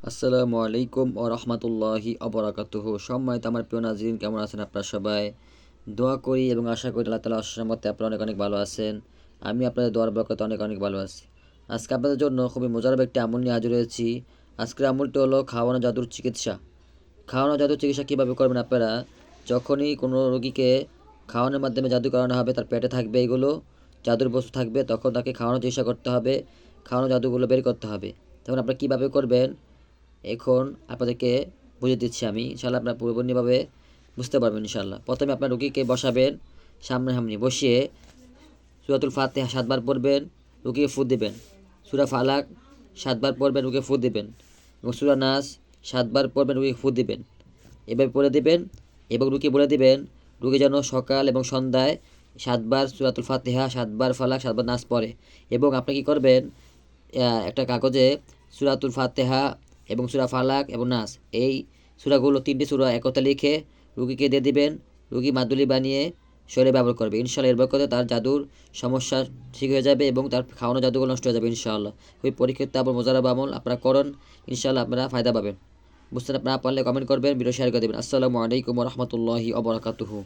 আসসালামু আলাইকুম ও রহমতুল্লাহি অবরাকাতুহু। সম্মানিত আমার প্রিয় নাজরিন, কেমন আছেন আপনারা সবাই? দোয়া করি এবং আশা করি আল্লাহ তাআলা অশেষ রহমতে আপনারা অনেক অনেক ভালো আছেন। আমি আপনাদের দোয়ার বরকতে অনেক অনেক ভালো আছি। আজকে আপনাদের জন্য খুবই মজার একটি আমল নিয়ে হাজির হয়েছি। আজকের আমলটি হলো খাওয়ানো জাদুর চিকিৎসা। খাওয়ানো জাদুর চিকিৎসা কীভাবে করবেন আপনারা? যখনই কোনো রোগীকে খাওয়ানোর মাধ্যমে জাদু করানো হবে, তার পেটে থাকবে এগুলো জাদুর বস্তু থাকবে, তখন তাকে খাওয়ানোর চিকিৎসা করতে হবে, খাওয়ানো জাদুগুলো বের করতে হবে। তখন আপনারা কীভাবে করবেন এখন আপনাদেরকে বুঝিয়ে দিচ্ছি আমি, ইনশাআল্লাহ আপনারা পূর্বনিভাবে বুঝতে পারবেন ইনশাআল্লাহ। প্রথমে আপনার রুগীকে বসাবেন, সামনাসামনি বসিয়ে সূরাতুল ফাতিহা 7 বার পড়বেন, রুগীকে ফু দিবেন। সূরা ফালাক 7 বার পড়বেন, রুগীকে ফু দিবেন, এবং সূরা নাস 7 বার পড়বেন, রুগীকে ফু দিবেন। এভাবে পড়ে দিবেন এবং রুগী বলে দিবেন রুগী যেন সকাল এবং সন্ধ্যায় 7 বার সূরাতুল ফাতিহা, 7 বার ফালাক, 7 বার নাস পড়ে। এবং আপনি কী করবেন, একটা কাগজে সূরাতুল ফাতিহা এবং সূরা ফালাক এবং নাস, এই সূরাগুলো 3টি সূরা একত্রে লিখে রুগীকে দিয়ে দিবেন। রুগী মাদুলি বানিয়ে শরীরে ব্যবহার করবে। ইনশাআল্লাহ এর বরকতে তার জাদুর সমস্যা ঠিক হয়ে যাবে এবং তার খাওয়ানো জাদুগুলো নষ্ট হয়ে যাবে ইনশাআল্লাহ। খুবই পরীক্ষিত এবং মোজারাব আমল, আপনারা করুন, ইনশাআল্লাহ আপনারা ফায়দা পাবেন। বুঝতে না পারলে কমেন্ট করবেন, ভিডিও শেয়ার করে দেবেন। আসসালামু আলাইকুম ওয়া রাহমাতুল্লাহি ওয়া বারাকাতুহু।